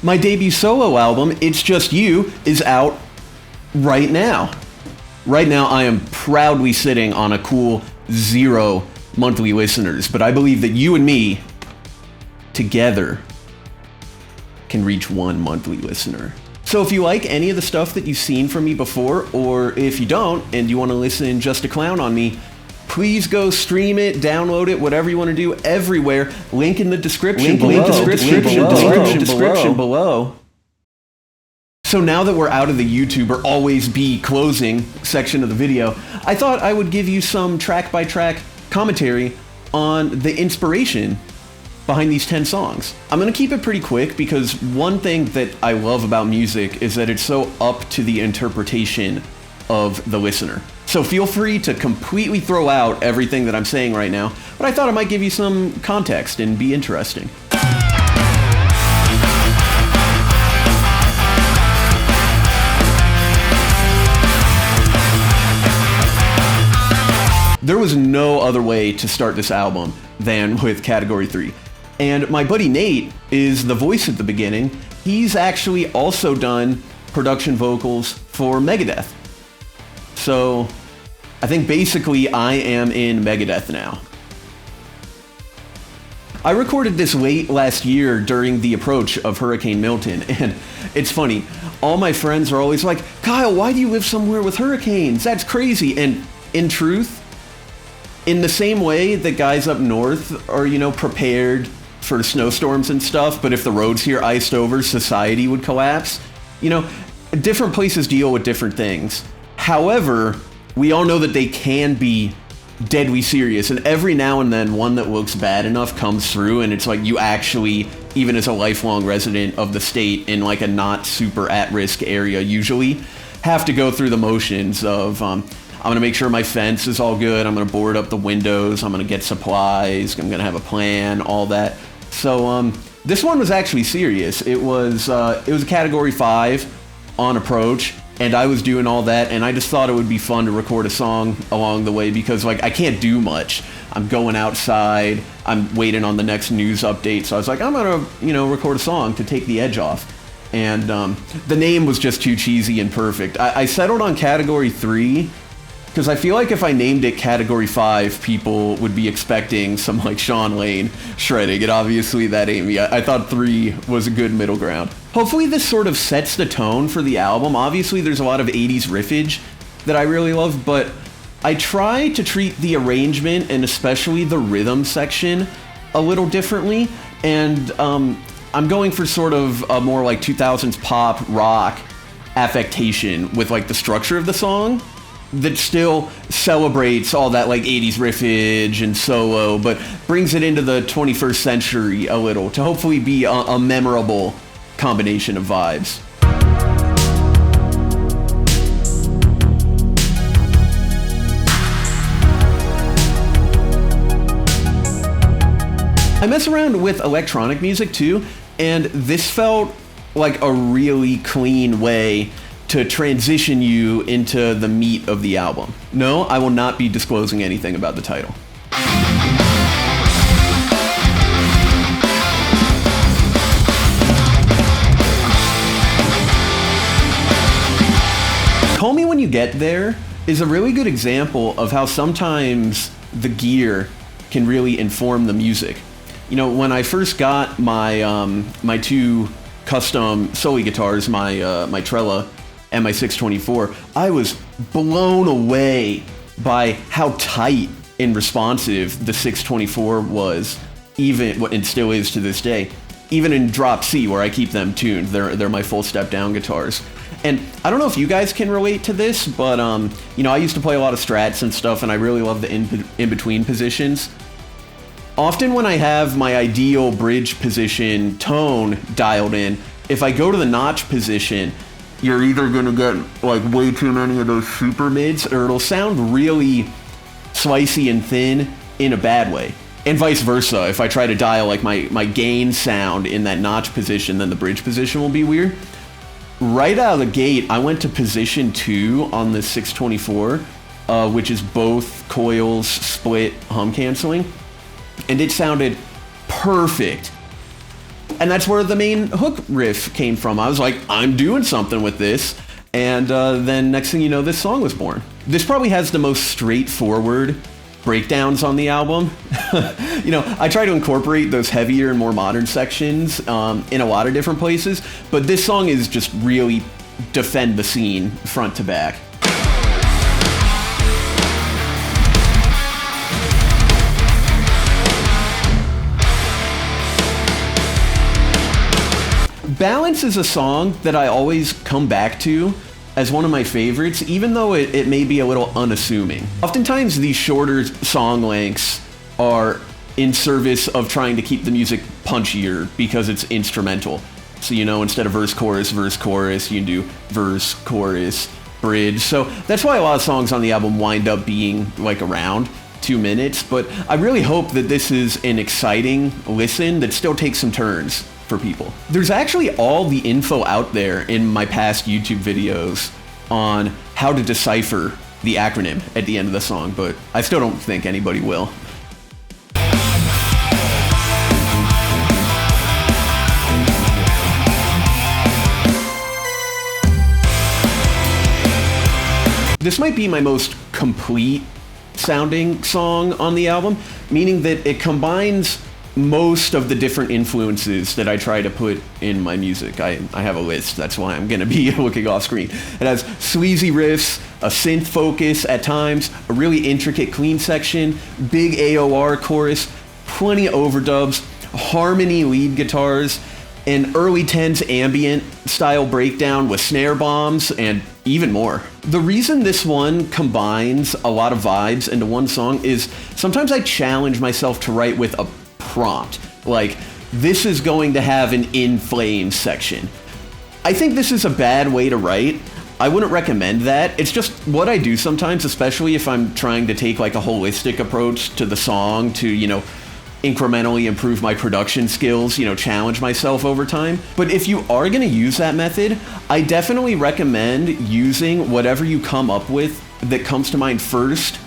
My debut solo album, It's Just You, is out right now. Right now, I am proudly sitting on a cool 0 monthly listeners, but I believe that you and me, together, can reach 1 monthly listener. So if you like any of the stuff that you've seen from me before, or if you don't, and you want to listen just to clown on me, please go stream it, download it, whatever you want to do, everywhere. Link in the description. Description below. So now that we're out of the YouTuber always be closing section of the video, I thought I would give you some track-by-track commentary on the inspiration behind these 10 songs. I'm gonna keep it pretty quick because one thing that I love about music is that it's so up to the interpretation of the listener. So feel free to completely throw out everything that I'm saying right now, but I thought it might give you some context and be interesting. There was no other way to start this album than with Category 3. And my buddy Nate is the voice at the beginning. He's actually also done production vocals for Megadeth. So I think basically I am in Megadeth now. I recorded this late last year during the approach of Hurricane Milton, and it's funny. All my friends are always like, Kyle, why do you live somewhere with hurricanes? That's crazy. And in truth, in the same way that guys up north are, prepared for snowstorms and stuff, but if the roads here iced over, society would collapse. Different places deal with different things. However, we all know that they can be deadly serious, and every now and then one that looks bad enough comes through, and it's like you actually, even as a lifelong resident of the state in like a not super at-risk area, usually have to go through the motions of I'm going to make sure my fence is all good. I'm going to board up the windows. I'm going to get supplies. I'm going to have a plan, all that. So this one was actually serious. It was a Category 5 on approach, and I was doing all that, and I just thought it would be fun to record a song along the way because, I can't do much. I'm going outside. I'm waiting on the next news update. So I was like, I'm going to, record a song to take the edge off. And the name was just too cheesy and perfect. I settled on Category 3 because I feel like if I named it Category 5, people would be expecting some Sean Lane shredding, and obviously that ain't me. I thought 3 was a good middle ground. Hopefully this sort of sets the tone for the album. Obviously there's a lot of 80s riffage that I really love, but I try to treat the arrangement and especially the rhythm section a little differently, and I'm going for sort of a more 2000s pop rock affectation with the structure of the song that still celebrates all that 80s riffage and solo, but brings it into the 21st century a little to hopefully be a memorable combination of vibes. I mess around with electronic music too, and this felt like a really clean way to transition you into the meat of the album. No, I will not be disclosing anything about the title. Call Me When You Get There is a really good example of how sometimes the gear can really inform the music. When I first got my my 2 custom Sully guitars, my Trella and my 624, I was blown away by how tight and responsive the 624 was, even, and still is to this day, even in drop C where I keep them tuned. They're my full step down guitars. And I don't know if you guys can relate to this, but I used to play a lot of strats and stuff, and I really love the in-between positions. Often when I have my ideal bridge position tone dialed in, if I go to the notch position, you're either going to get way too many of those super mids, or it'll sound really slicey and thin in a bad way. And vice versa. If I try to dial my gain sound in that notch position, then the bridge position will be weird. Right out of the gate, I went to position 2 on the 624, which is both coils, split, hum canceling. And it sounded perfect. And that's where the main hook riff came from. I was like, I'm doing something with this. And then next thing you know, this song was born. This probably has the most straightforward breakdowns on the album. I try to incorporate those heavier and more modern sections in a lot of different places, but this song is just really defend the scene front to back. Balance is a song that I always come back to as one of my favorites, even though it may be a little unassuming. Oftentimes these shorter song lengths are in service of trying to keep the music punchier because it's instrumental. So, instead of verse, chorus, you can do verse, chorus, bridge. So that's why a lot of songs on the album wind up being like around 2 minutes, but I really hope that this is an exciting listen that still takes some turns for people. There's actually all the info out there in my past YouTube videos on how to decipher the acronym at the end of the song, but I still don't think anybody will. This might be my most complete sounding song on the album, meaning that it combines most of the different influences that I try to put in my music. I have a list, that's why I'm going to be looking off screen. It has sleazy riffs, a synth focus at times, a really intricate clean section, big AOR chorus, plenty of overdubs, harmony lead guitars, an early 10s ambient style breakdown with snare bombs, and even more. The reason this one combines a lot of vibes into one song is sometimes I challenge myself to write with a prompt, like this is going to have an in flames section. I think this is a bad way to write. I wouldn't recommend that. It's just what I do sometimes, especially if I'm trying to take like a holistic approach to the song to, incrementally improve my production skills, challenge myself over time. But if you are going to use that method, I definitely recommend using whatever you come up with that comes to mind first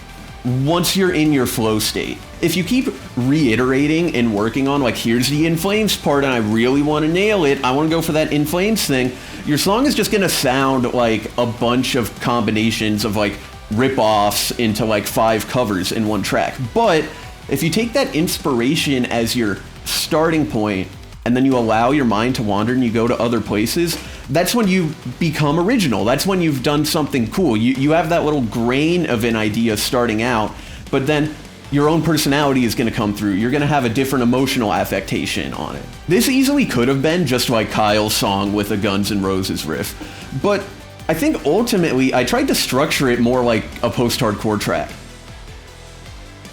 once you're in your flow state. If you keep reiterating and working on like, here's the in flames part and I really want to nail it, I want to go for that in flames thing, your song is just going to sound like a bunch of combinations of like rip-offs into like 5 covers in one track. But if you take that inspiration as your starting point and then you allow your mind to wander and you go to other places, that's when you become original. That's when you've done something cool. You have that little grain of an idea starting out, but then your own personality is going to come through. You're going to have a different emotional affectation on it. This easily could have been just like Kyle's song with a Guns N' Roses riff, but I think ultimately I tried to structure it more like a post-hardcore track.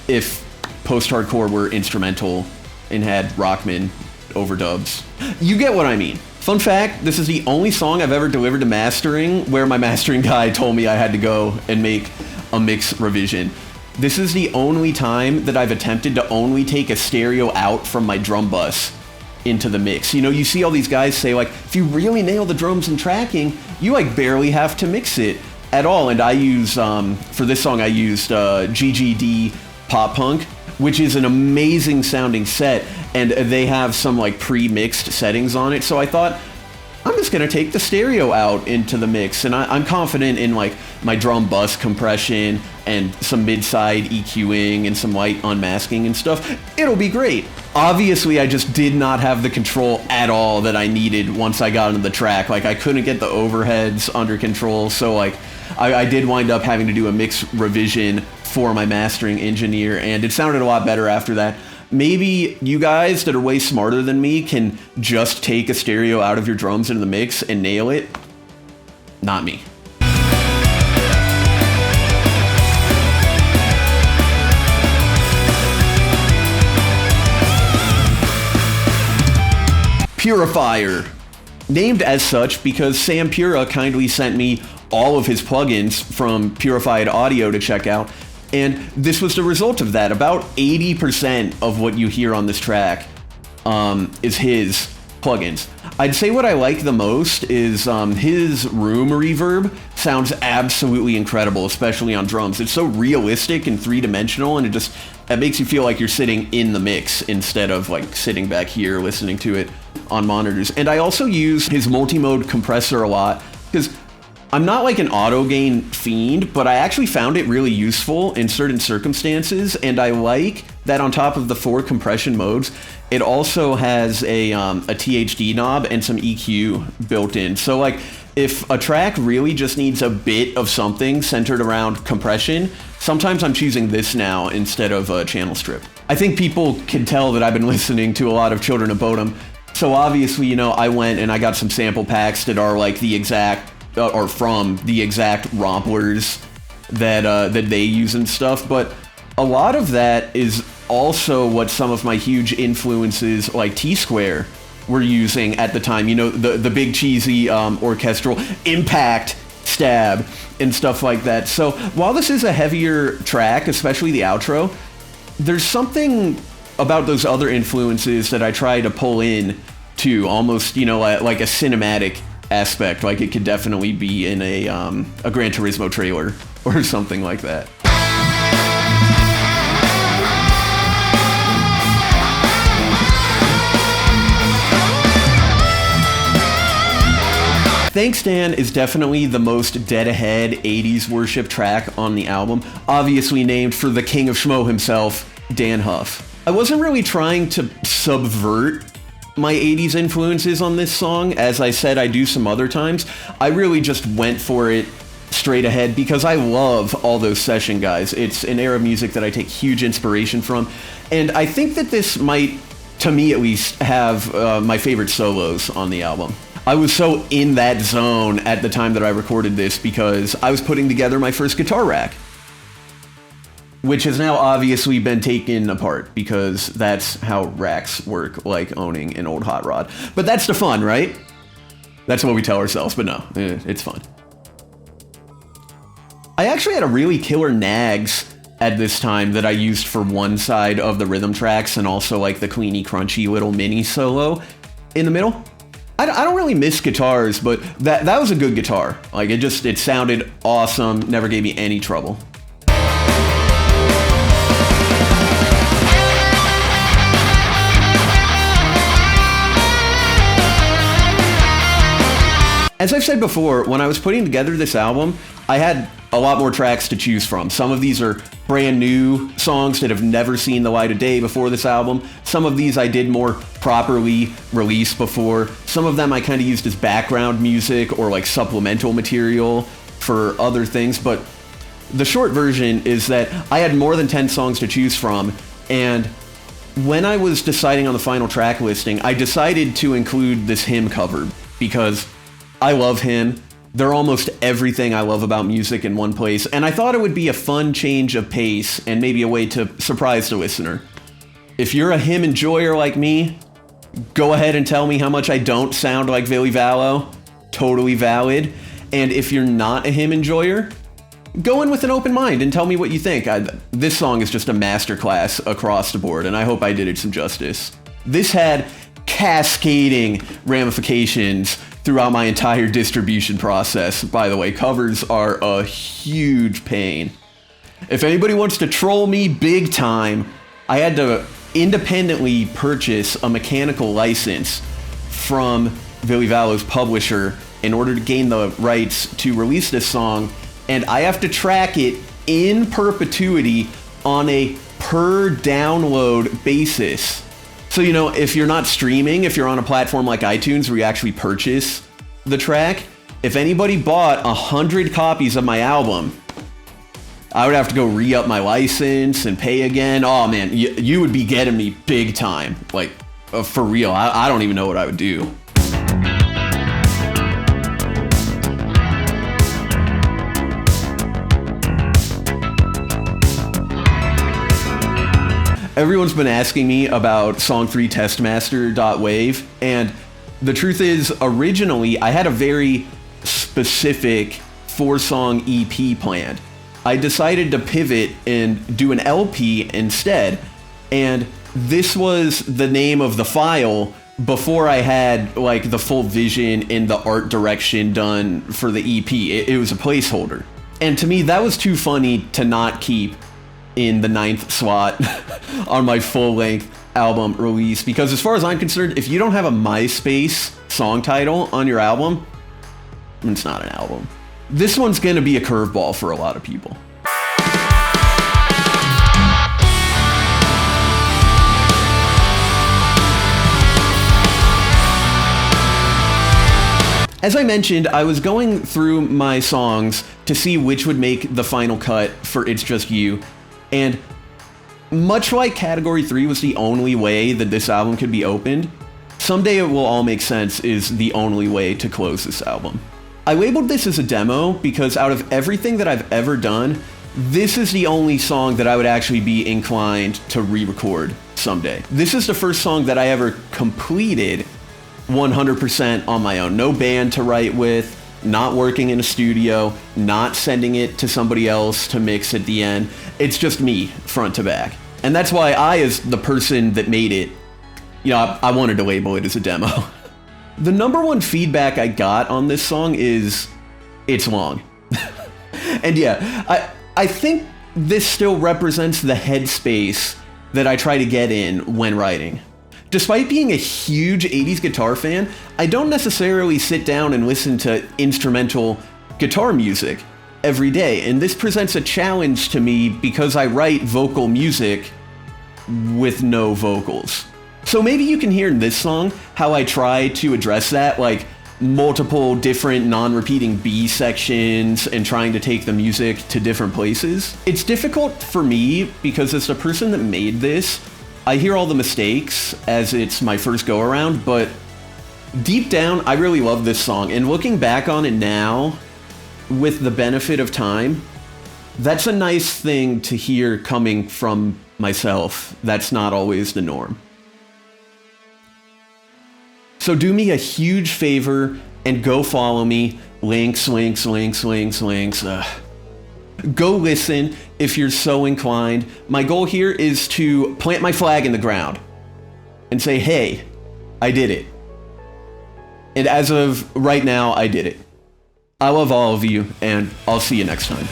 If post-hardcore were instrumental and had Rockman overdubs. You get what I mean. Fun fact, this is the only song I've ever delivered to mastering where my mastering guy told me I had to go and make a mix revision. This is the only time that I've attempted to only take a stereo out from my drum bus into the mix. You see all these guys say like, if you really nail the drums and tracking, you like barely have to mix it at all. And I use, for this song, I used GGD Pop Punk, which is an amazing sounding set, and they have some like pre-mixed settings on it. So I thought, I'm just gonna take the stereo out into the mix, and I'm confident in like my drum bus compression and some mid-side EQing and some light unmasking and stuff. It'll be great. Obviously, I just did not have the control at all that I needed once I got into the track. Like I couldn't get the overheads under control, so like I did wind up having to do a mix revision for my mastering engineer, and it sounded a lot better after that. Maybe you guys that are way smarter than me can just take a stereo out of your drums into the mix and nail it. Not me. Purifier. Named as such because Sam Pura kindly sent me all of his plugins from Purified Audio to check out, and this was the result of that. About 80% of what you hear on this track is his plugins. I'd say what I like the most is his room reverb sounds absolutely incredible, especially on drums. It's so realistic and three-dimensional, and it makes you feel like you're sitting in the mix instead of like sitting back here listening to it on monitors. And I also use his multi-mode compressor a lot because I'm not like an auto gain fiend, but I actually found it really useful in certain circumstances. And I like that on top of the 4 compression modes, it also has a THD knob and some EQ built in. So like if a track really just needs a bit of something centered around compression, sometimes I'm choosing this now instead of a channel strip. I think people can tell that I've been listening to a lot of Children of Bodom. So obviously, you know, I went and I got some sample packs that are like the exact, or from the exact romplers that they use and stuff. But a lot of that is also what some of my huge influences like T-Square were using at the time. You know, the big cheesy orchestral impact stab and stuff like that. So while this is a heavier track, especially the outro, there's something about those other influences that I try to pull in to almost, you know, like a cinematic aspect. Like it could definitely be in a Gran Turismo trailer or something like that. Thanks Dan is definitely the most dead-ahead 80s worship track on the album, obviously named for the king of schmo himself, Dan Huff. I wasn't really trying to subvert my 80s influences on this song, as I said I do some other times. I really just went for it straight ahead because I love all those session guys. It's an era of music that I take huge inspiration from, and I think that this might, to me at least, have my favorite solos on the album. I was so in that zone at the time that I recorded this because I was putting together my first guitar rack, which has now obviously been taken apart because that's how racks work, like owning an old hot rod. But that's the fun, right? That's what we tell ourselves, but no, it's fun. I actually had a really killer Nags at this time that I used for one side of the rhythm tracks and also like the cleany, crunchy little mini solo in the middle. I don't really miss guitars, but that was a good guitar. Like it sounded awesome, never gave me any trouble. As I've said before, when I was putting together this album, I had a lot more tracks to choose from. Some of these are brand new songs that have never seen the light of day before this album. Some of these I did more properly release before. Some of them I kind of used as background music or like supplemental material for other things. But the short version is that I had more than 10 songs to choose from. And when I was deciding on the final track listing, I decided to include this Him cover because I love Him. They're almost everything I love about music in one place, and I thought it would be a fun change of pace and maybe a way to surprise the listener. If you're a Him enjoyer like me, go ahead and tell me how much I don't sound like Billy Vallow. Totally valid. And if you're not a Him enjoyer, go in with an open mind and tell me what you think. This song is just a masterclass across the board, and I hope I did it some justice. This had cascading ramifications throughout my entire distribution process. By the way, covers are a huge pain. If anybody wants to troll me big time, I had to independently purchase a mechanical license from Billy Vallow's publisher in order to gain the rights to release this song, and I have to track it in perpetuity on a per download basis. So, you know, if you're not streaming, if you're on a platform like iTunes where you actually purchase the track, if anybody bought 100 copies of my album, I would have to go re-up my license and pay again. Oh man, you would be getting me big time. Like, for real, I don't even know what I would do. Everyone's been asking me about Song 3 Testmaster.wave, and the truth is, originally, I had a very specific 4-song EP planned. I decided to pivot and do an LP instead, and this was the name of the file before I had like the full vision and the art direction done for the EP. It was a placeholder. And to me, that was too funny to not keep in the 9th slot on my full-length album release, because as far as I'm concerned, if you don't have a MySpace song title on your album, it's not an album. This one's gonna be a curveball for a lot of people. As I mentioned, I was going through my songs to see which would make the final cut for It's Just You, and much like Category 3 was the only way that this album could be opened, Someday It Will All Make Sense is the only way to close this album. I labeled this as a demo because out of everything that I've ever done, this is the only song that I would actually be inclined to re-record someday. This is the first song that I ever completed 100% on my own. No band to write with, not working in a studio, not sending it to somebody else to mix at the end. It's just me, front to back. And that's why I, as the person that made it, I wanted to label it as a demo. The number one feedback I got on this song is, it's long. And yeah, I think this still represents the headspace that I try to get in when writing. Despite being a huge 80s guitar fan, I don't necessarily sit down and listen to instrumental guitar music every day, and this presents a challenge to me because I write vocal music with no vocals. So maybe you can hear in this song how I try to address that, like multiple different non-repeating B sections and trying to take the music to different places. It's difficult for me because as the person that made this, I hear all the mistakes as it's my first go around, but deep down, I really love this song. And looking back on it now, with the benefit of time, that's a nice thing to hear coming from myself. That's not always the norm. So do me a huge favor and go follow me. Links. Go listen if you're so inclined. My goal here is to plant my flag in the ground and say, hey, I did it. And as of right now, I did it. I love all of you, and I'll see you next time.